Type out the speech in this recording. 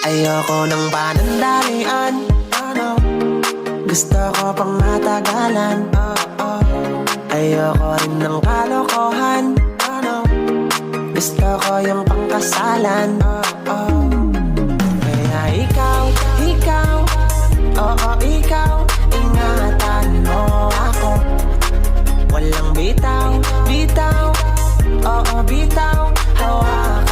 Ayoko ng panandalian, gusto ko pang matagalan. Ayoko rin ng kalokohan, gusto ko yung pangkasalan. Kaya ikaw, oo ikaw, ingatan mo ako. Walang bitaw, oo bitaw, hawakan